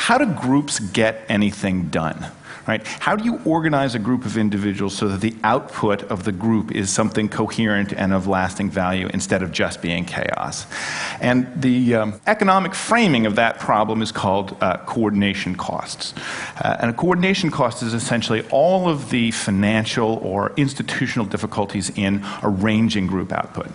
How do groups get anything done? Right? How do you organize a group of individuals so that the output of the group is something coherent and of lasting value instead of just being chaos? And the economic framing of that problem is called coordination costs. And a coordination cost is essentially all of the financial or institutional difficulties in arranging group output.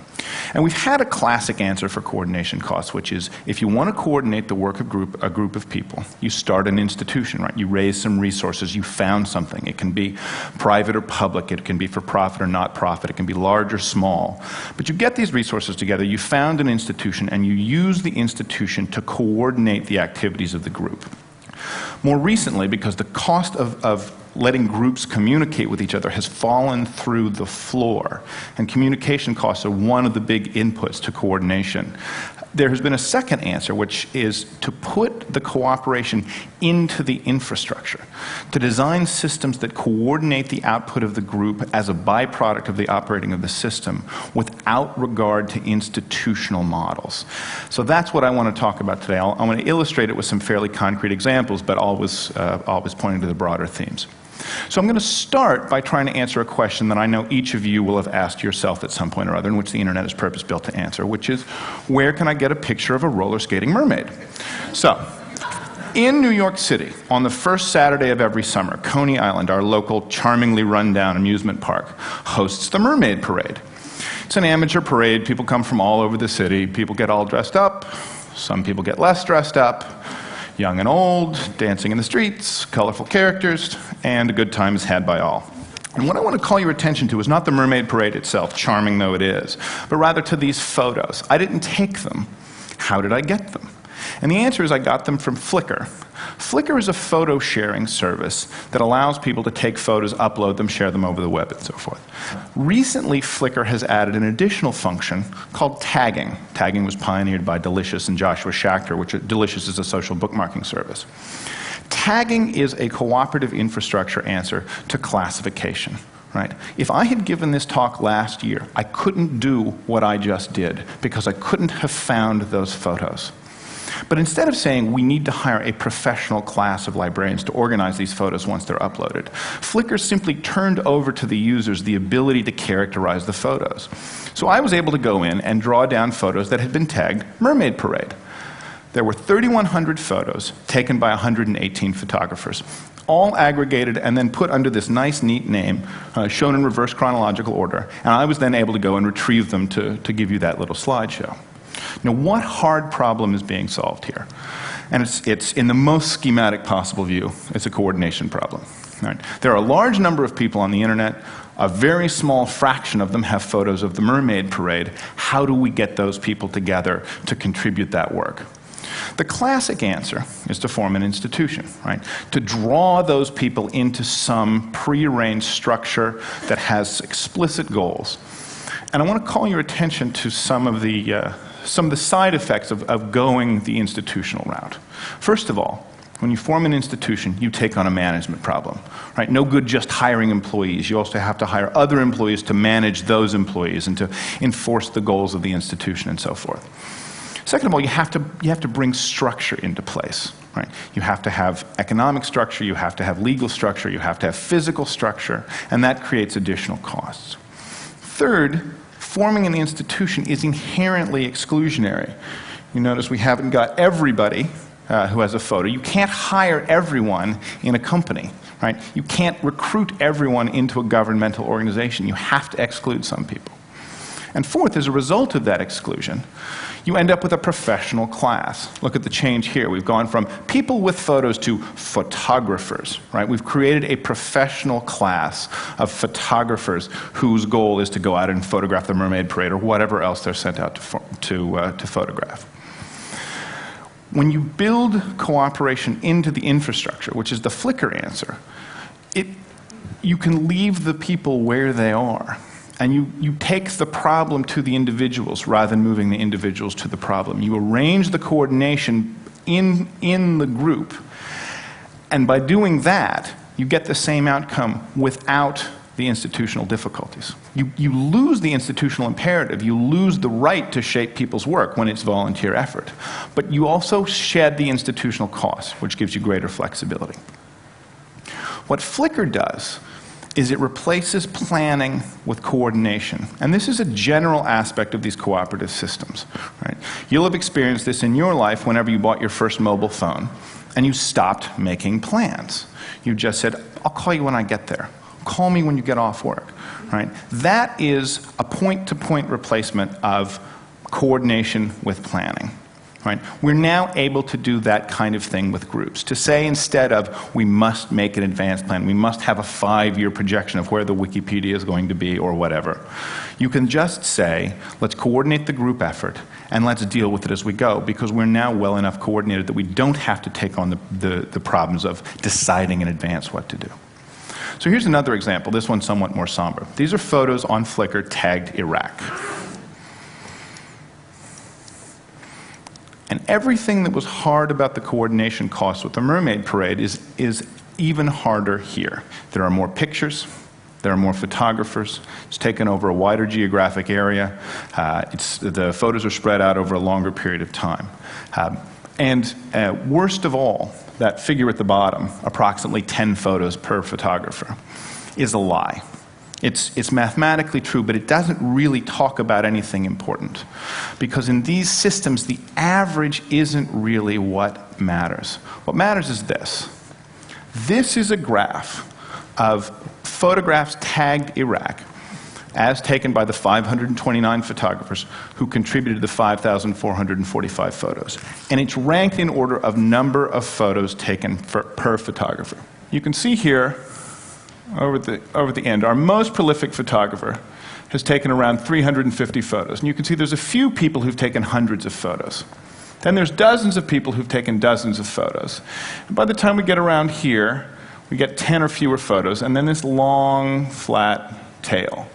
And we've had a classic answer for coordination costs, which is if you want to coordinate the work of a group of people, you start an institution, right? You raise some resources, you found something. It can be private or public, it can be for profit or not profit, it can be large or small. But you get these resources together, you found an institution, and you use the institution to coordinate the activities of the group. More recently, because the cost of letting groups communicate with each other has fallen through the floor, and communication costs are one of the big inputs to coordination, there has been a second answer, which is to put the cooperation into the infrastructure, to design systems that coordinate the output of the group as a byproduct of the operating of the system without regard to institutional models. So that's what I want to talk about today. I want to illustrate it with some fairly concrete examples, but always pointing to the broader themes. So I'm going to start by trying to answer a question that I know each of you will have asked yourself at some point or other, and which the internet is purpose-built to answer, which is, where can I get a picture of a roller skating mermaid? So, in New York City, on the first Saturday of every summer, Coney Island, our local charmingly run-down amusement park, hosts the Mermaid Parade. It's an amateur parade. People come from all over the city. People get all dressed up. Some people get less dressed up. Young and old, dancing in the streets, colorful characters, and a good time is had by all. And what I want to call your attention to is not the Mermaid Parade itself, charming though it is, but rather to these photos. I didn't take them. How did I get them? And the answer is I got them from Flickr. Flickr is a photo sharing service that allows people to take photos, upload them, share them over the web, and so forth. Recently, Flickr has added an additional function called tagging. Tagging was pioneered by Delicious and Joshua Schachter, which Delicious is a social bookmarking service. Tagging is a cooperative infrastructure answer to classification. Right? If I had given this talk last year, I couldn't do what I just did because I couldn't have found those photos. But instead of saying we need to hire a professional class of librarians to organize these photos once they're uploaded, Flickr simply turned over to the users the ability to characterize the photos. So I was able to go in and draw down photos that had been tagged Mermaid Parade. There were 3,100 photos taken by 118 photographers, all aggregated and then put under this nice, neat name, shown in reverse chronological order, and I was then able to go and retrieve them to give you that little slideshow. Now, what hard problem is being solved here? And it's in the most schematic possible view, it's a coordination problem. Right? There are a large number of people on the internet. A very small fraction of them have photos of the Mermaid Parade. How do we get those people together to contribute that work? The classic answer is to form an institution, right? To draw those people into some prearranged structure that has explicit goals. And I want to call your attention to some of the side effects of going the institutional route. First of all, when you form an institution, you take on a management problem. Right? No good just hiring employees. You also have to hire other employees to manage those employees and to enforce the goals of the institution and so forth. Second of all, you have to bring structure into place. Right? You have to have economic structure, you have to have legal structure, you have to have physical structure, and that creates additional costs. Third, forming an institution is inherently exclusionary. You notice we haven't got everybody who has a photo. You can't hire everyone in a company. Right? You can't recruit everyone into a governmental organization. You have to exclude some people. And fourth, as a result of that exclusion, you end up with a professional class. Look at the change here. We've gone from people with photos to photographers. Right? We've created a professional class of photographers whose goal is to go out and photograph the Mermaid Parade or whatever else they're sent out to photograph. When you build cooperation into the infrastructure, which is the Flickr answer, you can leave the people where they are. And you take the problem to the individuals rather than moving the individuals to the problem. You arrange the coordination in the group. And by doing that, you get the same outcome without the institutional difficulties. You lose the institutional imperative. You lose the right to shape people's work when it's volunteer effort. But you also shed the institutional cost, which gives you greater flexibility. What Flickr does is it replaces planning with coordination. And this is a general aspect of these cooperative systems. Right? You'll have experienced this in your life whenever you bought your first mobile phone and you stopped making plans. You just said, I'll call you when I get there. Call me when you get off work. Right? That is a point-to-point replacement of coordination with planning. Right? We're now able to do that kind of thing with groups. To say instead of, we must make an advanced plan, we must have a 5-year projection of where the Wikipedia is going to be or whatever. You can just say, let's coordinate the group effort and let's deal with it as we go, because we're now well enough coordinated that we don't have to take on the problems of deciding in advance what to do. So here's another example, this one's somewhat more somber. These are photos on Flickr tagged Iraq. And everything that was hard about the coordination costs with the Mermaid Parade is even harder here. There are more pictures, there are more photographers, it's taken over a wider geographic area, the photos are spread out over a longer period of time. And worst of all, that figure at the bottom, approximately 10 photos per photographer, is a lie. It's mathematically true, but it doesn't really talk about anything important. Because in these systems, the average isn't really what matters. What matters is this. This is a graph of photographs tagged Iraq, as taken by the 529 photographers who contributed the 5,445 photos. And it's ranked in order of number of photos taken per photographer. You can see here, over the end, our most prolific photographer has taken around 350 photos. And you can see there's a few people who've taken hundreds of photos. Then there's dozens of people who've taken dozens of photos. And by the time we get around here, we get 10 or fewer photos, and then this long, flat tail.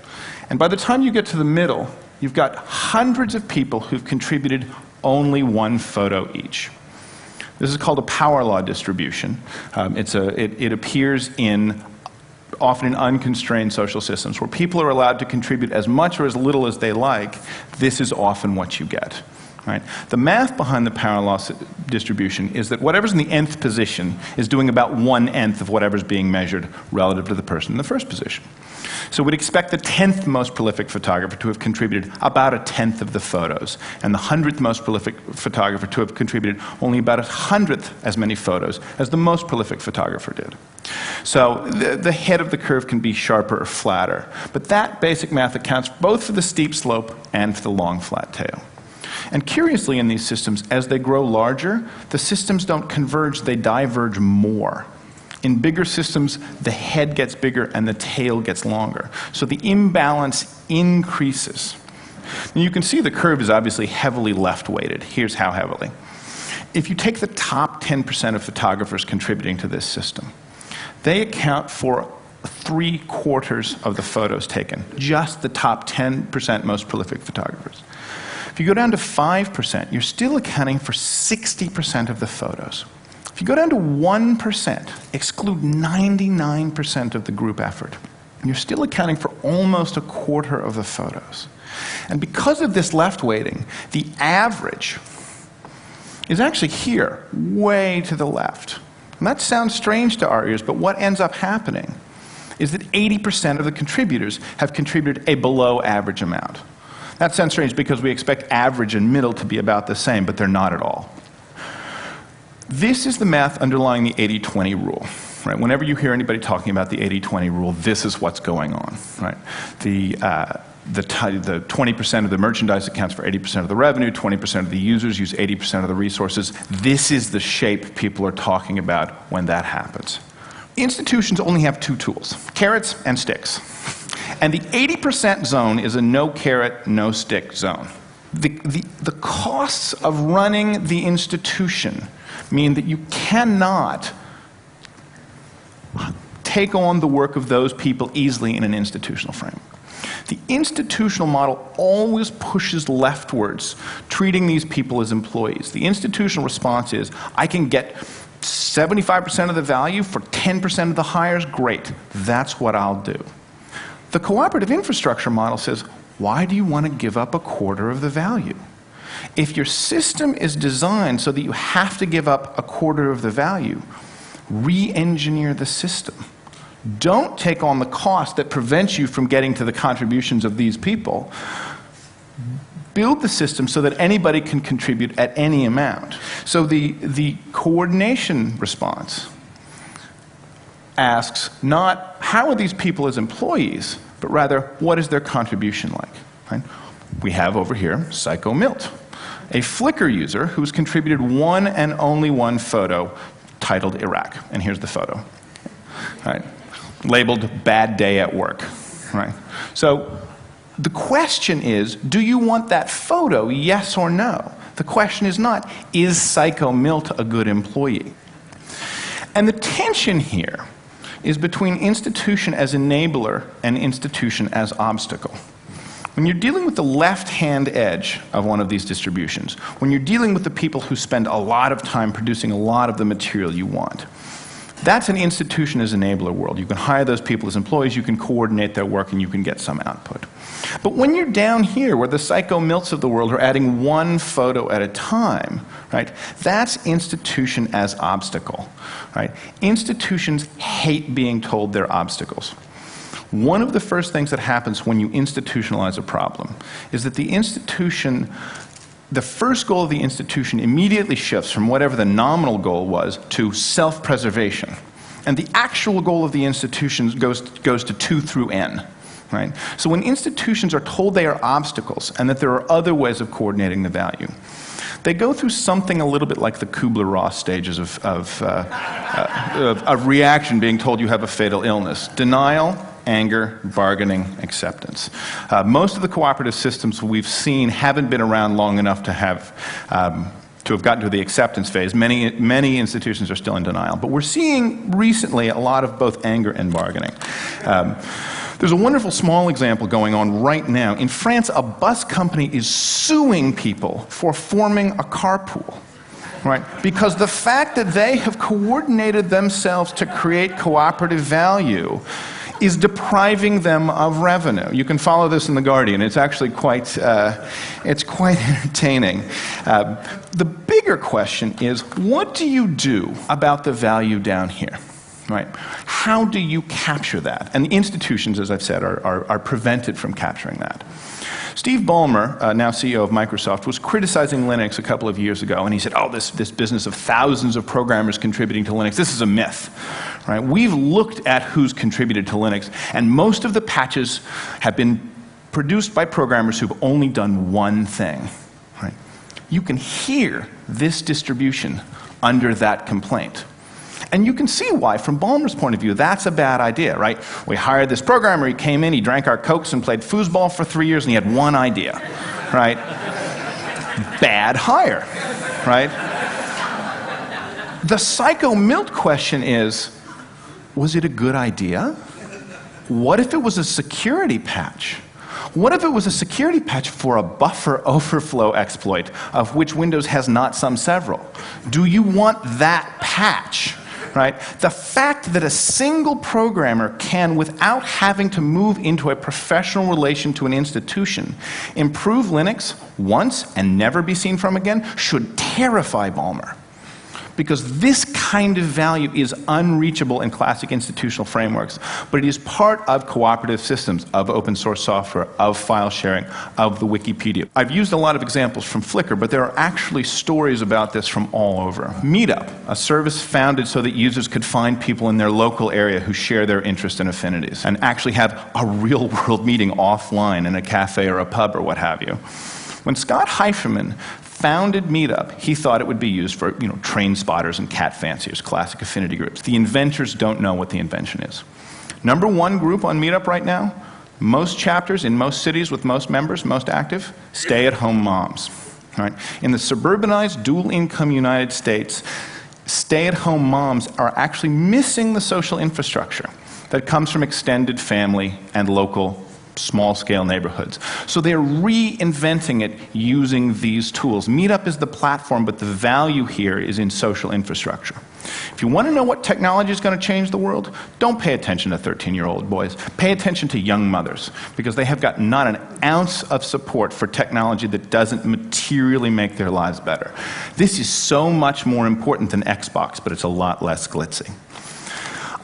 And by the time you get to the middle, you've got hundreds of people who've contributed only one photo each. This is called a power law distribution. It appears often in unconstrained social systems where people are allowed to contribute as much or as little as they like. This is often what you get. Right? The math behind the power law distribution is that whatever's in the nth position is doing about 1/n of whatever's being measured relative to the person in the first position. So we'd expect the 10th most prolific photographer to have contributed about 1/10 of the photos, and the 100th most prolific photographer to have contributed only about 100th as many photos as the most prolific photographer did. So the head of the curve can be sharper or flatter, but that basic math accounts both for the steep slope and for the long flat tail. And curiously in these systems, as they grow larger, the systems don't converge, they diverge more. In bigger systems, the head gets bigger and the tail gets longer. So the imbalance increases. And you can see the curve is obviously heavily left-weighted. Here's how heavily. If you take the top 10% of photographers contributing to this system, they account for 3/4 of the photos taken, just the top 10% most prolific photographers. If you go down to 5%, you're still accounting for 60% of the photos. If you go down to 1%, exclude 99% of the group effort, you're still accounting for almost 1/4 of the photos. And because of this left weighting, the average is actually here, way to the left. And that sounds strange to our ears, but what ends up happening is that 80% of the contributors have contributed a below average amount. That sounds strange because we expect average and middle to be about the same, but they're not at all. This is the math underlying the 80-20 rule. Right? Whenever you hear anybody talking about the 80-20 rule, this is what's going on. Right? The 20% of the merchandise accounts for 80% of the revenue, 20% of the users use 80% of the resources. This is the shape people are talking about when that happens. Institutions only have two tools, carrots and sticks. And the 80% zone is a no carrot, no stick zone. The costs of running the institution mean that you cannot take on the work of those people easily in an institutional framework. The institutional model always pushes leftwards, treating these people as employees. The institutional response is, I can get 75% of the value for 10% of the hires, great. That's what I'll do. The cooperative infrastructure model says, why do you want to give up a quarter of the value? If your system is designed so that you have to give up a quarter of the value, re-engineer the system. Don't take on the cost that prevents you from getting to the contributions of these people. Build the system so that anybody can contribute at any amount. So the coordination response asks not how are these people as employees, but rather what is their contribution like. Right? We have over here Psycho Milt, a Flickr user who's contributed one and only one photo titled Iraq. And here's the photo. Right? Labeled Bad Day at Work. Right? So the question is, do you want that photo, yes or no? The question is not, is Psycho Milt a good employee? And the tension here is between institution as enabler and institution as obstacle. When you're dealing with the left-hand edge of one of these distributions, when you're dealing with the people who spend a lot of time producing a lot of the material you want, that's an institution as enabler world. You can hire those people as employees, you can coordinate their work, and you can get some output. But when you're down here, where the Psycho Milts of the world are adding one photo at a time, right, that's institution as obstacle. Right? Institutions hate being told they're obstacles. One of the first things that happens when you institutionalize a problem is that the institution, the first goal of the institution immediately shifts from whatever the nominal goal was to self-preservation. And the actual goal of the institution goes to 2 through n. Right? So when institutions are told they are obstacles and that there are other ways of coordinating the value, they go through something a little bit like the Kubler-Ross stages of reaction being told you have a fatal illness. Denial, anger, bargaining, acceptance. Most of the cooperative systems we've seen haven't been around long enough to have gotten to the acceptance phase. Many institutions are still in denial. But we're seeing recently a lot of both anger and bargaining. There's a wonderful small example going on right now. In France, a bus company is suing people for forming a carpool. Right? Because the fact that they have coordinated themselves to create cooperative value is depriving them of revenue. You can follow this in The Guardian. It's actually quite entertaining. The bigger question is, what do you do about the value down here? Right? How do you capture that? And the institutions, as I've said, are prevented from capturing that. Steve Ballmer, now CEO of Microsoft, was criticizing Linux a couple of years ago, and he said, oh, this business of thousands of programmers contributing to Linux, this is a myth. Right? We've looked at who's contributed to Linux, and most of the patches have been produced by programmers who've only done one thing. Right? You can hear this distribution under that complaint. And you can see why, from Ballmer's point of view, that's a bad idea, right? We hired this programmer, he came in, he drank our Cokes and played foosball for 3 years, and he had one idea, right? Bad hire, right? The Psycho Milt question is, was it a good idea? What if it was a security patch? What if it was a security patch for a buffer overflow exploit, of which Windows has not some several? Do you want that patch? Right? The fact that a single programmer can, without having to move into a professional relation to an institution, improve Linux once and never be seen from again, should terrify Ballmer. Because this kind of value is unreachable in classic institutional frameworks, but it is part of cooperative systems, of open source software, of file sharing, of the Wikipedia. I've used a lot of examples from Flickr, but there are actually stories about this from all over. Meetup, a service founded so that users could find people in their local area who share their interests and affinities, and actually have a real-world meeting offline in a cafe or a pub or what have you. When Scott Heiferman founded Meetup, he thought it would be used for, train spotters and cat fanciers, classic affinity groups. The inventors don't know what the invention is. Number one group on Meetup right now, most chapters in most cities with most members, most active, stay-at-home moms. Right? In the suburbanized, dual-income United States, stay-at-home moms are actually missing the social infrastructure that comes from extended family and local small-scale neighborhoods. So they're reinventing it using these tools. Meetup is the platform, but the value here is in social infrastructure. If you want to know what technology is going to change the world, don't pay attention to 13-year-old boys. Pay attention to young mothers, because they have got not an ounce of support for technology that doesn't materially make their lives better. This is so much more important than Xbox, but it's a lot less glitzy.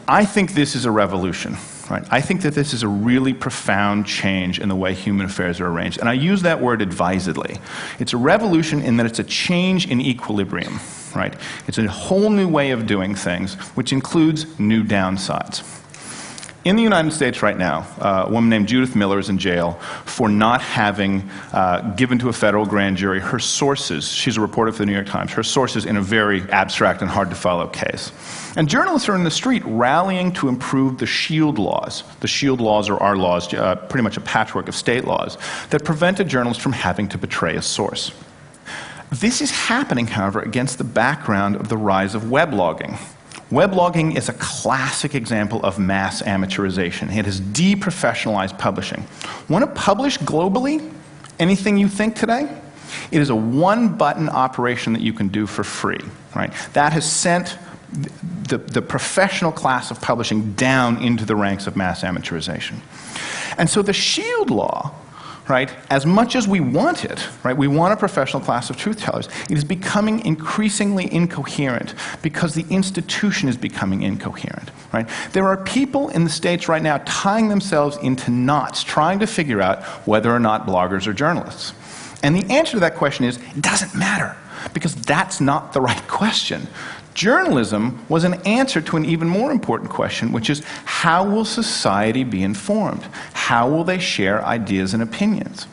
I think this is a revolution. Right. I think that this is a really profound change in the way human affairs are arranged. And I use that word advisedly. It's a revolution in that it's a change in equilibrium. Right? It's a whole new way of doing things, which includes new downsides. In the United States right now, a woman named Judith Miller is in jail for not having given to a federal grand jury her sources. She's a reporter for the New York Times. Her sources in a very abstract and hard-to-follow case. And journalists are in the street rallying to improve the SHIELD laws. The SHIELD laws are our laws, pretty much a patchwork of state laws, that prevent a journalist from having to betray a source. This is happening, however, against the background of the rise of weblogging. Weblogging is a classic example of mass amateurization. It has deprofessionalized publishing. Want to publish globally anything you think today? It is a one-button operation that you can do for free. Right? That has sent the professional class of publishing down into the ranks of mass amateurization. And so the SHIELD law, right, as much as we want it, right, we want a professional class of truth tellers, it is becoming increasingly incoherent because the institution is becoming incoherent. Right? There are people in the States right now tying themselves into knots, trying to figure out whether or not bloggers are journalists. And the answer to that question is, it doesn't matter, because that's not the right question. Journalism was an answer to an even more important question, which is, how will society be informed? How will they share ideas and opinions?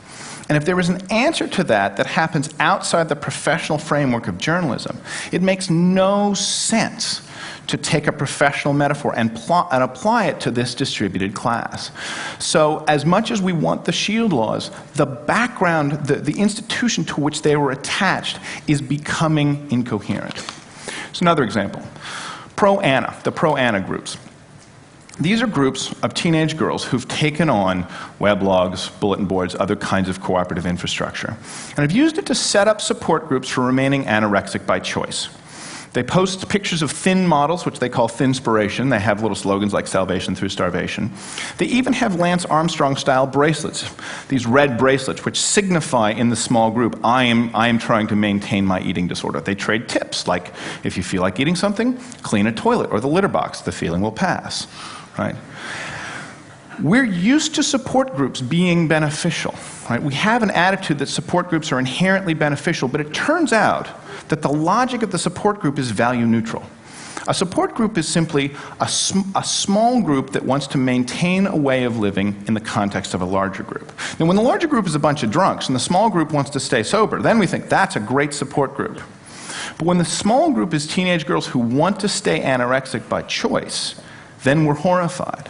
And if there is an answer to that that happens outside the professional framework of journalism, it makes no sense to take a professional metaphor and apply it to this distributed class. So as much as we want the SHIELD laws, the background, the institution to which they were attached is becoming incoherent. It's another example. Pro-Anna, the Pro-Anna groups. These are groups of teenage girls who've taken on weblogs, bulletin boards, other kinds of cooperative infrastructure, and have used it to set up support groups for remaining anorexic by choice. They post pictures of thin models, which they call Thinspiration. They have little slogans like salvation through starvation. They even have Lance Armstrong-style bracelets, these red bracelets, which signify in the small group, I am trying to maintain my eating disorder. They trade tips, like if you feel like eating something, clean a toilet or the litter box. The feeling will pass. Right? We're used to support groups being beneficial. Right? We have an attitude that support groups are inherently beneficial, but it turns out that the logic of the support group is value neutral. A support group is simply a small group that wants to maintain a way of living in the context of a larger group. Now, when the larger group is a bunch of drunks and the small group wants to stay sober, then we think that's a great support group. But when the small group is teenage girls who want to stay anorexic by choice, then we're horrified.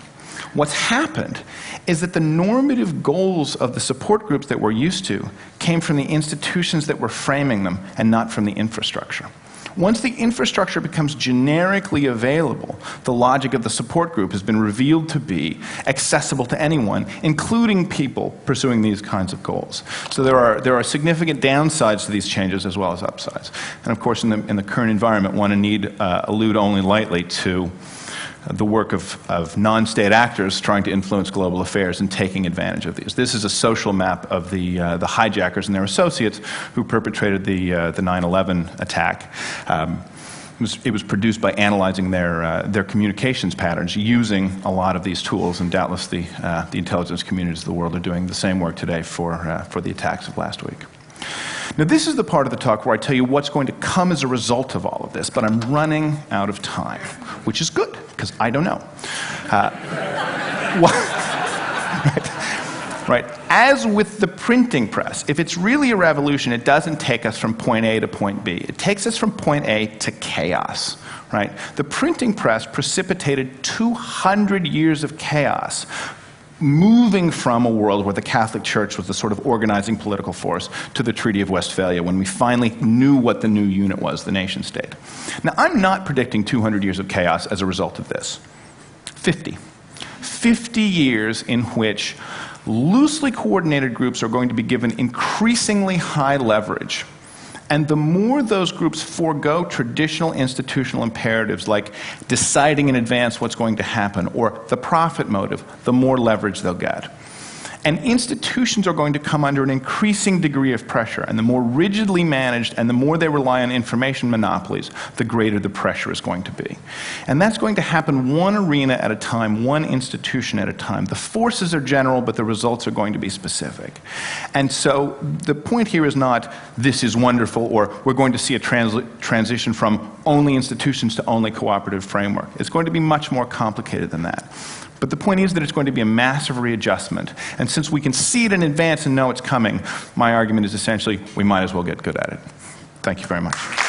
What's happened is that the normative goals of the support groups that we're used to came from the institutions that were framing them and not from the infrastructure. Once the infrastructure becomes generically available, the logic of the support group has been revealed to be accessible to anyone, including people pursuing these kinds of goals. So there are significant downsides to these changes as well as upsides. And of course, in the current environment, one need allude only lightly to the work of non-state actors trying to influence global affairs and taking advantage of these. This is a social map of the hijackers and their associates who perpetrated the 9/11 attack. It was produced by analyzing their communications patterns using a lot of these tools, and doubtless the intelligence communities of the world are doing the same work today for the attacks of last week. Now, this is the part of the talk where I tell you what's going to come as a result of all of this, but I'm running out of time, which is good, because I don't know. Right. As with the printing press, if it's really a revolution, it doesn't take us from point A to point B. It takes us from point A to chaos. Right? The printing press precipitated 200 years of chaos, moving from a world where the Catholic Church was the sort of organizing political force to the Treaty of Westphalia, when we finally knew what the new unit was, the nation-state. Now, I'm not predicting 200 years of chaos as a result of this. 50 years in which Loosely coordinated groups are going to be given increasingly high leverage. And the more those groups forego traditional institutional imperatives like deciding in advance what's going to happen or the profit motive, the more leverage they'll get. And institutions are going to come under an increasing degree of pressure, and the more rigidly managed and the more they rely on information monopolies, the greater the pressure is going to be. And that's going to happen one arena at a time, one institution at a time. The forces are general, but the results are going to be specific. And so the point here is not, this is wonderful, or we're going to see a transition from only institutions to only cooperative framework. It's going to be much more complicated than that. But the point is that it's going to be a massive readjustment. And since we can see it in advance and know it's coming, my argument is essentially we might as well get good at it. Thank you very much.